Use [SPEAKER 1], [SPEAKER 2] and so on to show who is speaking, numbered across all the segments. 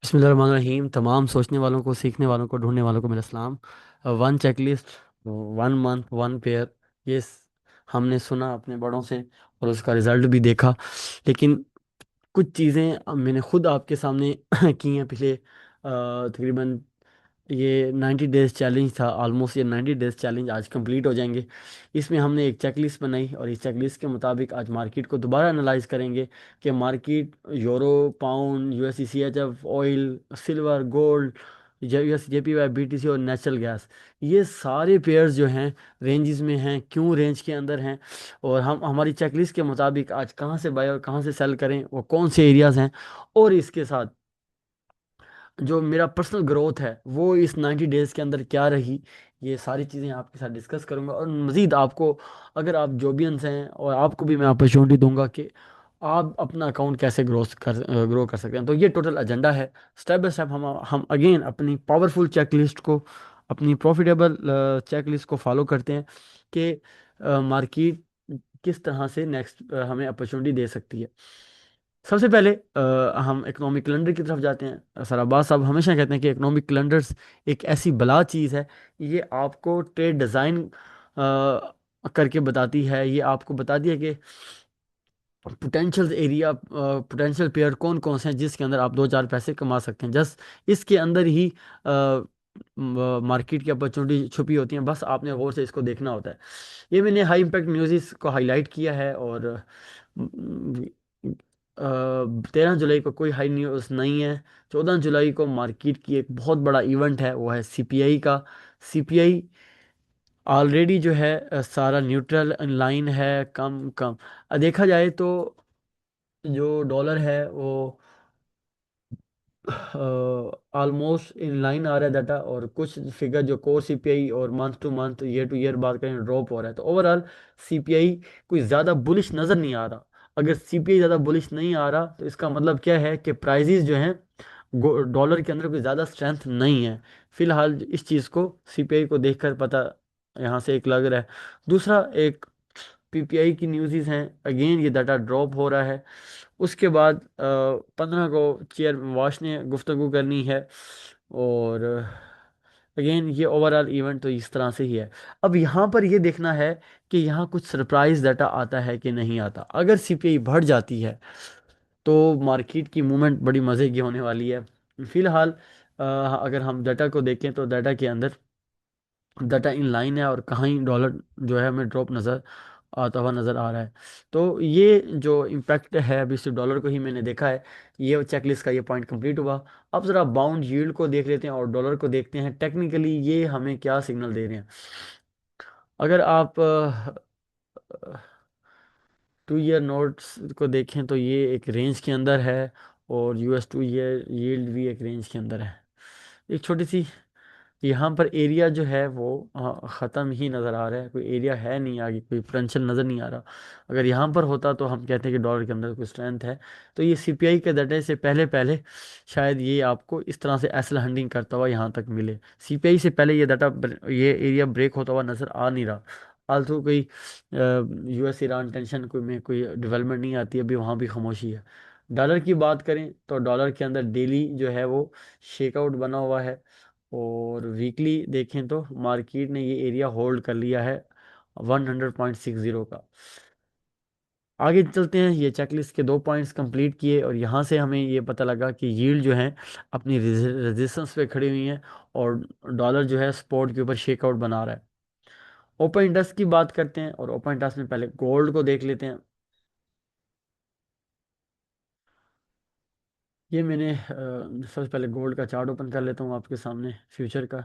[SPEAKER 1] बिस्मिल्लाहिर्रहमानिर्रहीम। तमाम सोचने वालों को, सीखने वालों को, ढूंढने वालों को मेरा सलाम। One checklist, one month, one pair, ये हमने सुना अपने बड़ों से और उसका रिजल्ट भी देखा। लेकिन कुछ चीज़ें मैंने खुद आपके सामने की हैं पिछले तकरीबन ये 90 डेज चैलेंज था। ऑलमोस्ट ये 90 डेज चैलेंज आज कंप्लीट हो जाएंगे। इसमें हमने एक चेकलिस्ट बनाई और इस चेकलिस्ट के मुताबिक आज मार्केट को दोबारा एनालाइज करेंगे कि market euro, pound, USD, CHF, oil, silver, gold, US JPY, BTC और नेचुरल गैस, ये सारे पेयर्स जो हैं रेंजेस में हैं, क्यों रेंज के अंदर हैं, और हम हमारी चेकलिस्ट के मुताबिक आज कहाँ से बाय और कहाँ से सेल करें, वो कौन से एरियाज हैं, और इसके साथ जो मेरा पर्सनल ग्रोथ है वो इस 90 डेज़ के अंदर क्या रही, ये सारी चीज़ें आपके साथ डिस्कस करूंगा। और मज़ीद आपको, अगर आप जोबियंस हैं, और आपको भी मैं अपॉर्चुनिटी दूंगा कि आप अपना अकाउंट कैसे ग्रो कर सकते हैं। तो ये टोटल एजेंडा है। स्टेप बाय स्टेप हम अगेन अपनी पावरफुल चेकलिस्ट को, अपनी प्रॉफिटेबल चेकलिस्ट को फॉलो करते हैं कि मार्केट किस तरह से नेक्स्ट हमें अपॉर्चुनिटी दे सकती है। सबसे पहले हम इकोनॉमिक कैलेंडर की तरफ जाते हैं। सर अब्बास साहब हमेशा कहते हैं कि इकोनॉमिक कैलेंडर्स एक ऐसी बला चीज़ है, ये आपको ट्रेड डिज़ाइन करके बताती है। ये आपको बताती है कि पोटेंशियल एरिया, पोटेंशियल पेयर कौन कौन से हैं जिसके अंदर आप दो चार पैसे कमा सकते हैं। जस्ट इसके अंदर ही मार्केट की अपॉर्चुनिटी छुपी होती हैं, बस आपने गौर से इसको देखना होता है। ये मैंने हाई इम्पैक्ट न्यूज़ को हाईलाइट किया है। और 13 जुलाई को कोई हाई न्यूज़ नहीं है। 14 जुलाई को मार्केट की एक बहुत बड़ा इवेंट है, वो है सीपीआई का। सीपीआई ऑलरेडी जो है सारा न्यूट्रल लाइन है, कम कम देखा जाए तो जो डॉलर है वो ऑलमोस्ट इन लाइन आ रहा है डाटा। और कुछ फिगर जो कोर सीपीआई और month two month, year two year बात करें, ड्रॉप हो रहा है। तो ओवरऑल सीपीआई कोई ज़्यादा बुलिश नज़र नहीं आ रहा। अगर सीपीआई ज़्यादा बुलिश नहीं आ रहा तो इसका मतलब क्या है कि प्राइजेस जो हैं डॉलर के अंदर कोई ज़्यादा स्ट्रेंथ नहीं है। फिलहाल इस चीज़ को सीपीआई को देखकर पता यहाँ से एक लग रहा है। दूसरा, एक पीपीआई की न्यूज़ हैं, अगेन ये डाटा ड्रॉप हो रहा है। उसके बाद 15 को चेयर वाश ने गुफ्तगू करनी है। और अगेन ये ओवरऑल इवेंट तो इस तरह से ही है। अब यहाँ पर ये देखना है कि यहाँ कुछ सरप्राइज डाटा आता है कि नहीं आता। अगर सीपीआई बढ़ जाती है तो मार्केट की मूवमेंट बड़ी मज़े की होने वाली है। फिलहाल अगर हम डाटा को देखें तो डाटा के अंदर डाटा इन लाइन है, और कहीं डॉलर जो है हमें ड्रॉप नज़र आता हुआ नज़र आ रहा है। तो ये जो इम्पैक्ट है अभी सिर्फ डॉलर को ही मैंने देखा है। ये चेकलिस्ट का ये पॉइंट कंप्लीट हुआ। अब ज़रा बाउंड यील्ड को देख लेते हैं और डॉलर को देखते हैं टेक्निकली ये हमें क्या सिग्नल दे रहे हैं। अगर आप 2 ईयर नोट्स को देखें तो ये एक रेंज के अंदर है, और यूएस 2 ईयर यील्ड भी एक रेंज के अंदर है। एक छोटी सी यहाँ पर एरिया जो है वो ख़त्म ही नज़र आ रहा है, कोई एरिया है नहीं, आगे कोई पोटेंशियल नज़र नहीं आ रहा। अगर यहाँ पर होता तो हम कहते हैं कि डॉलर के अंदर कोई स्ट्रेंथ है। तो ये सीपीआई के डाटे से पहले पहले शायद ये आपको इस तरह से एसल हंडिंग करता हुआ यहाँ तक मिले। सीपीआई से पहले ये डाटा, ये एरिया ब्रेक होता हुआ नज़र आ नहीं रहा। आलतू कोई यूएस ईरान टेंशन कोई में कोई डेवलपमेंट नहीं आती, अभी वहाँ भी खामोशी है। डॉलर की बात करें तो डॉलर के अंदर डेली जो है वो शेकआउट बना हुआ है, और वीकली देखें तो मार्केट ने ये एरिया होल्ड कर लिया है 100.60 का। आगे चलते हैं। ये चेकलिस्ट के 2 पॉइंट्स कंप्लीट किए, और यहाँ से हमें ये पता लगा कि यील्ड जो है अपनी रेजिस्टेंस पे खड़ी हुई है, और डॉलर जो है स्पॉट के ऊपर शेकआउट बना रहा है। ओपन इंटरेस्ट की बात करते हैं, और ओपन इंटरेस्ट में पहले गोल्ड को देख लेते हैं। ये मैंने सबसे पहले गोल्ड का चार्ट ओपन कर लेता हूँ आपके सामने, फ्यूचर का।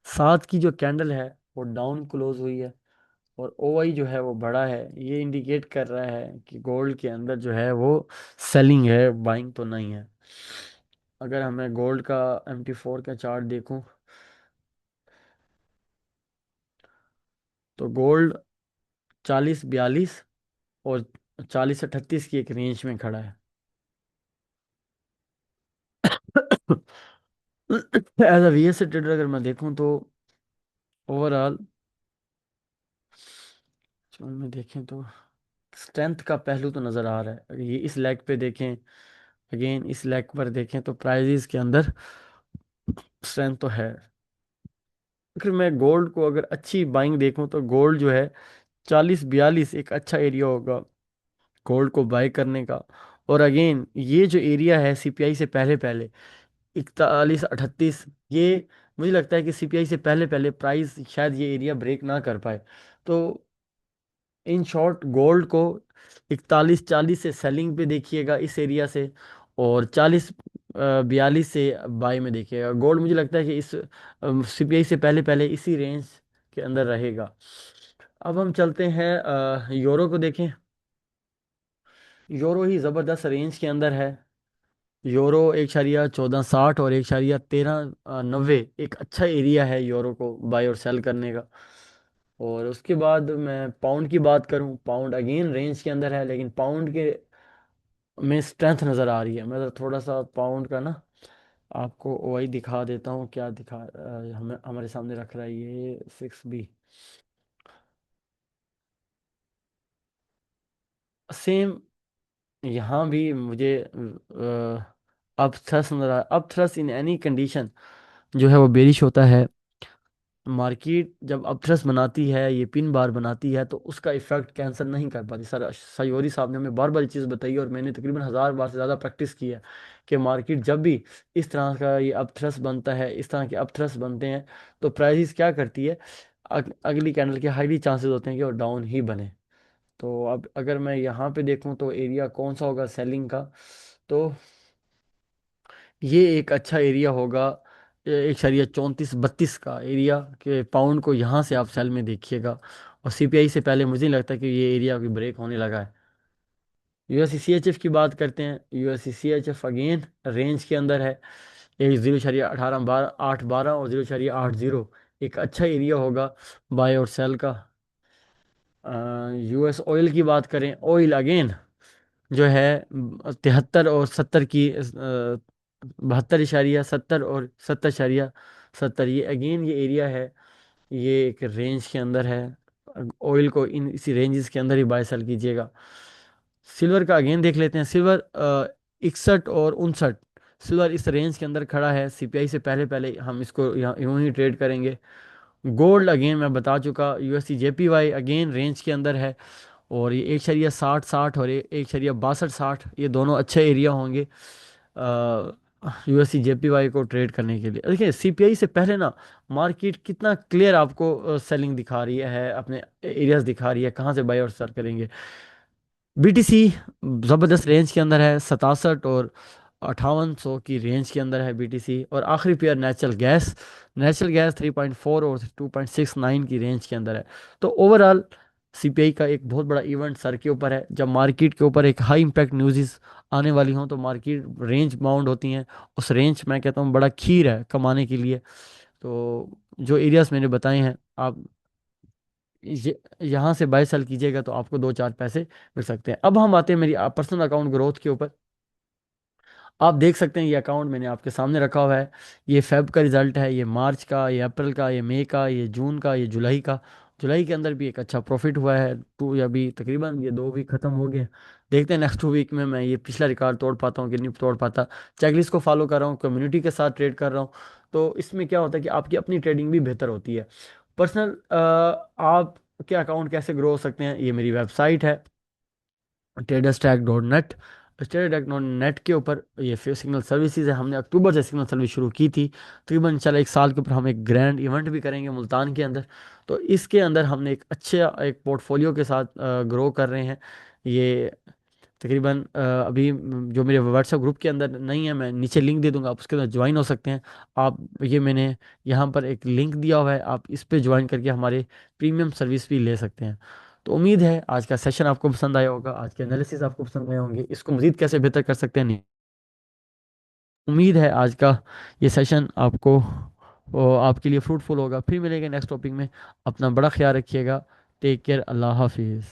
[SPEAKER 1] 7 की जो कैंडल है वो डाउन क्लोज हुई है, और ओआई जो है वो बड़ा है। ये इंडिकेट कर रहा है कि गोल्ड के अंदर जो है वो सेलिंग है, बाइंग तो नहीं है। अगर हमें गोल्ड का MT4 का चार्ट देखूं तो गोल्ड 40-42 और 40-38 की एक रेंज में खड़ा है। एज अ वीएसए ट्रेडर अगर मैं देखूं तो ओवरऑल में देखें तो स्ट्रेंथ का पहलू तो नज़र आ रहा है। अगर ये इस लेग पे देखें, अगेन इस लेग पर देखें, तो प्राइजेस के अंदर स्ट्रेंथ तो है। फिर मैं गोल्ड को अगर अच्छी बाइंग देखूं तो गोल्ड जो है 40-42 एक अच्छा एरिया होगा गोल्ड को बाय करने का। और अगेन ये जो एरिया है सीपीआई से पहले पहले 41-38, ये मुझे लगता है कि सीपीआई से पहले पहले प्राइस शायद ये एरिया ब्रेक ना कर पाए। तो इन शॉर्ट गोल्ड को 41-40 से सेलिंग पे देखिएगा इस एरिया से, और 40-42 से बाय में देखिएगा गोल्ड। मुझे लगता है कि इस सीपीआई से पहले पहले इसी रेंज के अंदर रहेगा। अब हम चलते हैं यूरो को देखें। यूरो ही ज़बरदस्त रेंज के अंदर है। यूरो 1.1460 और 1.1390 एक अच्छा एरिया है यूरो को बाय और सेल करने का। और उसके बाद मैं पाउंड की बात करूं, पाउंड अगेन रेंज के अंदर है, लेकिन पाउंड के में स्ट्रेंथ नज़र आ रही है। मैं तो थोड़ा सा पाउंड का ना आपको वही दिखा देता हूँ, क्या दिखा हमें हमारे सामने रख रहा है ये 6B। सेम यहाँ भी मुझे अप थ्रस्ट नज़र आ, up thrust in any condition जो है वो बेरिश होता है। मार्केट जब अपथ्रस्ट बनाती है, ये पिन बार बनाती है, तो उसका इफेक्ट कैंसिल नहीं कर पाती। सर सयोरी साहब ने हमें बार बार ये चीज़ बताई, और मैंने तकरीबन 1000 बार से ज़्यादा प्रैक्टिस की है कि मार्केट जब भी इस तरह का ये अपथ्रस्ट बनता है, इस तरह के अपथ्रस्ट बनते हैं, तो प्राइस क्या करती है, अगली कैंडल के हाईली चांसेस होते हैं कि वो डाउन ही बने। तो अब अगर मैं यहाँ पे देखूँ तो एरिया कौन सा होगा सेलिंग का, तो ये एक अच्छा एरिया होगा। 1.3432 का एरिया के पाउंड को यहाँ से आप सेल में देखिएगा। और सीपीआई से पहले मुझे नहीं लगता कि ये एरिया अभी ब्रेक होने लगा है। यूएससीएचएफ की बात करते हैं। यूएससीएचएफ अगेन रेंज के अंदर है। एक 0.18 8 12 और 0.80 एक अच्छा एरिया होगा बाय और सेल का। यूएस ऑयल की बात करें, ऑयल अगेन जो है 73 और 70 की 72.70 और 70.70, ये अगेन ये एरिया है। ये एक रेंज के अंदर है। ऑयल को इन इसी रेंजेस के अंदर ही बाय सेल कीजिएगा। सिल्वर का अगेन देख लेते हैं। सिल्वर 61 और 59, सिल्वर इस रेंज के अंदर खड़ा है। सीपीआई से पहले पहले हम इसको यहाँ यूं ही ट्रेड करेंगे। गोल्ड अगेन मैं बता चुका, यूएससी जेपीवाई अगेन रेंज के अंदर है। और ये 1.60 60 और 1.62 60, ये दोनों अच्छे एरिया होंगे यूएससी जेपीवाई को ट्रेड करने के लिए। देखिए सीपीआई से पहले ना मार्केट कितना क्लियर आपको सेलिंग दिखा रही है, अपने एरियाज दिखा रही है कहाँ से बाय और सेल करेंगे। बीटीसी ज़बरदस्त रेंज के अंदर है, 67 और 5800 की रेंज के अंदर है बीटीसी। और आखिरी पेयर नेचुरल गैस 3.4 और 2.69 की रेंज के अंदर है। तो ओवरऑल सीपीआई का एक बहुत बड़ा इवेंट सर के ऊपर है। जब मार्केट के ऊपर एक हाई इम्पैक्ट न्यूज़ आने वाली हों तो मार्केट रेंज बाउंड होती हैं। उस रेंज मैं कहता हूँ बड़ा खीर है कमाने के लिए। तो जो एरियाज मैंने बताए हैं, आप यहाँ से बाय सेल कीजिएगा तो आपको 2-4 पैसे मिल सकते हैं। अब हम आते हैं मेरी पर्सनल अकाउंट ग्रोथ के ऊपर। आप देख सकते हैं ये अकाउंट मैंने आपके सामने रखा हुआ है। ये फेब का रिजल्ट है, ये मार्च का, ये अप्रैल का, ये मई का, ये जून का, ये जुलाई का। जुलाई के अंदर भी एक अच्छा प्रॉफिट हुआ है टू, या अभी तकरीबन ये 2 वीक खत्म हो गए। देखते हैं नेक्स्ट 2 वीक में मैं ये पिछला रिकॉर्ड तोड़ पाता हूँ कि नहीं तोड़ पाता। चेकलिस्ट को फॉलो कर रहा हूँ, कम्युनिटी के साथ ट्रेड कर रहा हूँ। तो इसमें क्या होता है कि आपकी अपनी ट्रेडिंग भी बेहतर होती है। पर्सनल आप के अकाउंट कैसे ग्रो हो सकते हैं, ये मेरी वेबसाइट है traderstack.net। traderstack.net के ऊपर ये सिग्नल सर्विसेज है। हमने अक्टूबर से सिग्नल सर्विस शुरू की थी। तकरीबन चला 1 साल के ऊपर हम एक ग्रैंड इवेंट भी करेंगे मुल्तान के अंदर। तो इसके अंदर हमने एक अच्छे एक पोर्टफोलियो के साथ ग्रो कर रहे हैं। ये तकरीबन अभी जो मेरे व्हाट्सएप ग्रुप के अंदर नहीं है, मैं नीचे लिंक दे दूंगा, आप उसके अंदर ज्वाइन हो सकते हैं। आप ये मैंने यहाँ पर एक लिंक दिया हुआ है, आप इस पे ज्वाइन करके हमारे प्रीमियम सर्विस भी ले सकते हैं। तो उम्मीद है आज का सेशन आपको पसंद आया होगा, आज के एनालिसिस आपको पसंद आए होंगे। इसको मजीद कैसे बेहतर कर सकते हैं, नहीं उम्मीद है आज का ये सेशन आपको आपके लिए फ्रूटफुल होगा। फिर मिलेंगे नेक्स्ट टॉपिक में। अपना बड़ा ख्याल रखिएगा। Take care. अल्लाह हाफिज़।